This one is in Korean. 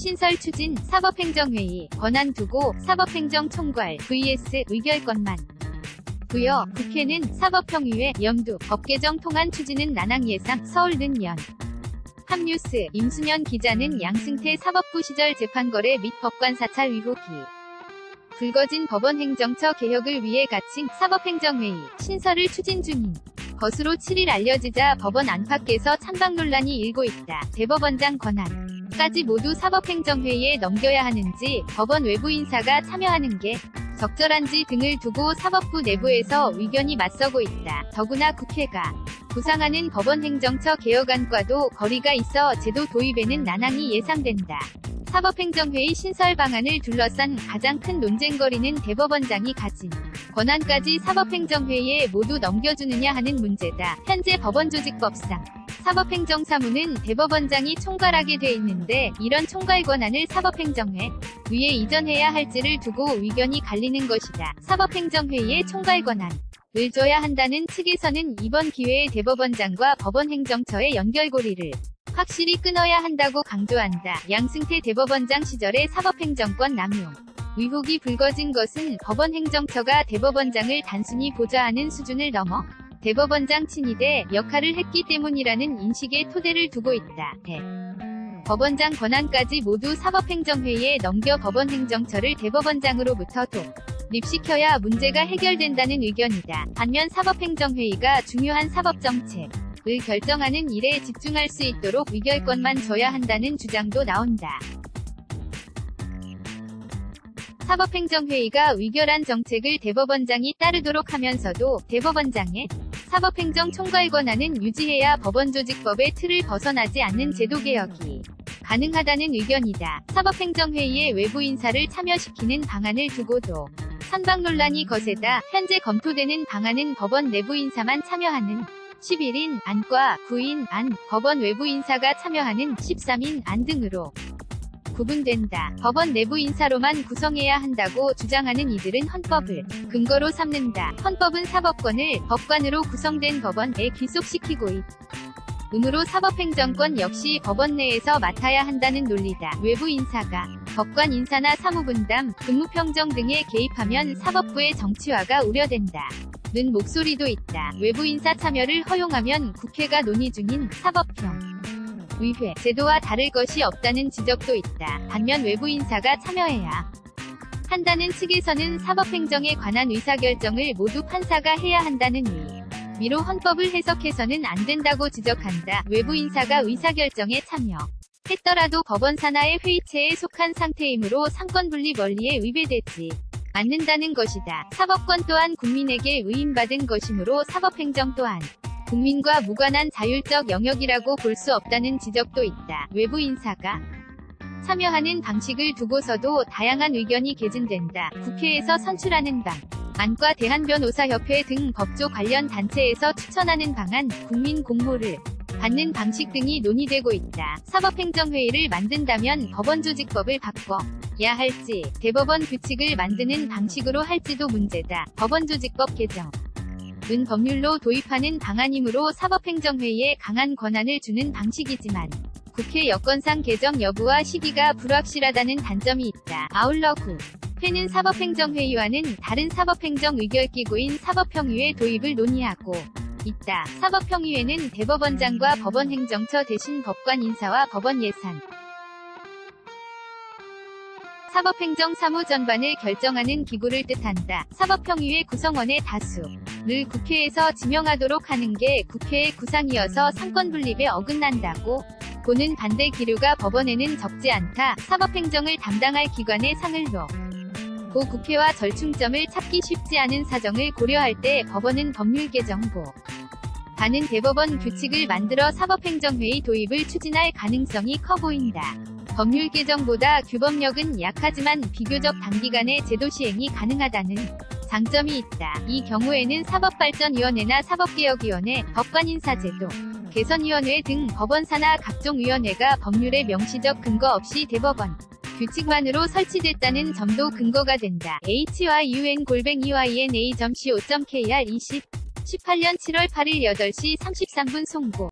신설 추진 사법행정회의 권한 두고 사법행정총괄 vs 의결권만 부여. 국회는 사법평의회 염두 법 개정 통한 추진은 난항 예상. 서울 는연 합뉴스 임수년 기자는 양승태 사법부 시절 재판거래 및 법관 사찰 의혹이 불거진 법원 행정처 개혁을 위해 가칭 사법행정회의 신설을 추진 중인 것으로 7일 알려지자 법원 안팎에서 찬반 논란이 일고 있다. 대법원장 권한까지 모두 사법행정회의에 넘겨야 하는지, 법원 외부 인사가 참여하는 게 적절한지 등을 두고 사법부 내부에서 의견이 맞서고 있다. 더구나 국회가 구상하는 법원 행정처 개혁안과도 거리가 있어 제도 도입에는 난항이 예상된다. 사법행정회의 신설 방안을 둘러싼 가장 큰 논쟁거리는 대법원장이 가진 권한까지 사법행정회의에 모두 넘겨주느냐 하는 문제다. 현재 법원조직법상 사법행정사무는 대법원장이 총괄하게 돼 있는데, 이런 총괄 권한을 사법행정회 위에 이전해야 할지를 두고 의견이 갈리는 것이다. 사법행정회의의 총괄 권한을 줘야 한다는 측에서는 이번 기회에 대법원장과 법원행정처의 연결고리를 확실히 끊어야 한다고 강조한다. 양승태 대법원장 시절의 사법행정권 남용 의혹이 불거진 것은 법원행정처가 대법원장을 단순히 보좌하는 수준을 넘어 대법원장 친위대 역할을 했기 때문이라는 인식에 토대를 두고 있다. 법원장 권한까지 모두 사법행정회의에 넘겨 법원행정처를 대법원장으로부터 독립시켜야 문제가 해결된다는 의견이다. 반면 사법행정회의가 중요한 사법정책을 결정하는 일에 집중할 수 있도록 의결권만 줘야 한다는 주장도 나온다. 사법행정회의가 의결한 정책을 대법원장이 따르도록 하면서도 대법원장의 사법행정 총괄 권한은 유지해야 법원조직법의 틀을 벗어나지 않는 제도개혁이 가능하다는 의견이다. 사법행정회의에 외부 인사를 참여시키는 방안을 두고도 찬반 논란이 거세다. 현재 검토되는 방안은 법원 내부 인사만 참여하는 11인 안과 9인 안, 법원 외부 인사가 참여하는 13인 안 등으로 구분된다. 법원 내부 인사로만 구성해야 한다고 주장하는 이들은 헌법을 근거로 삼는다. 헌법은 사법권을 법관으로 구성된 법원에 귀속시키고 있으므로 사법행정권 역시 법원 내에서 맡아야 한다는 논리다. 외부 인사가 법관 인사나 사무분담, 근무평정 등에 개입하면 사법부의 정치화가 우려된다. 는 목소리도 있다. 외부 인사 참여를 허용하면 국회가 논의 중인 사법평의회 제도와 다를 것이 없다는 지적도 있다. 반면 외부 인사가 참여해야 한다는 측에서는 사법행정에 관한 의사결정을 모두 판사가 해야 한다는 의미로 헌법을 해석해서는 안 된다고 지적한다. 외부 인사가 의사결정에 참여했더라도 법원 산하의 회의체에 속한 상태이므로 상권분립 원리에 위배되지 않는다는 것이다. 사법권 또한 국민에게 위임받은 것이므로 사법행정 또한 국민과 무관한 자율적 영역이라고 볼 수 없다는 지적도 있다. 외부 인사가 참여하는 방식을 두고서도 다양한 의견이 개진된다. 국회에서 선출하는 안과 대한변호사협회 등 법조 관련 단체에서 추천하는 방안, 국민 공모를 받는 방식 등이 논의되고 있다. 사법행정회의를 만든다면 법원조직법을 바꿔야 할지, 대법원 규칙을 만드는 방식으로 할지도 문제다. 법원조직법 개정은 법률로 도입하는 방안이므로 사법행정회의에 강한 권한을 주는 방식이지만 국회 여건상 개정 여부와 시기가 불확실하다는 단점이 있다. 아울러 국회는 사법행정회의와는 다른 사법행정 의결기구인 사법평의회 도입을 논의하고 있다. 사법평의회는 대법원장과 법원행정처 대신 법관 인사와 법원 예산, 사법행정 사무 전반을 결정하는 기구를 뜻한다. 사법평의회 구성원의 다수를 국회에서 지명하도록 하는 게 국회의 구상이어서 상권분립에 어긋난다고 보는 반대 기류가 법원에는 적지 않다. 사법행정을 담당할 기관의 상을 놓고 국회와 절충점을 찾기 쉽지 않은 사정을 고려할 때 법원은 법률 개정보 반은 대법원 규칙을 만들어 사법행정회의 도입을 추진할 가능성이 커 보인다. 법률 개정보다 규범력은 약하지만 비교적 단기간에 제도 시행이 가능하다는 장점이 있다. 이 경우에는 사법발전위원회나 사법개혁위원회, 법관인사제도 개선위원회 등 법원 산하 각종 위원회가 법률의 명시적 근거 없이 대법원 규칙만으로 설치됐다는 점도 근거가 된다. hyun-eina.co.kr 18년 7월 8일 8시 33분 송고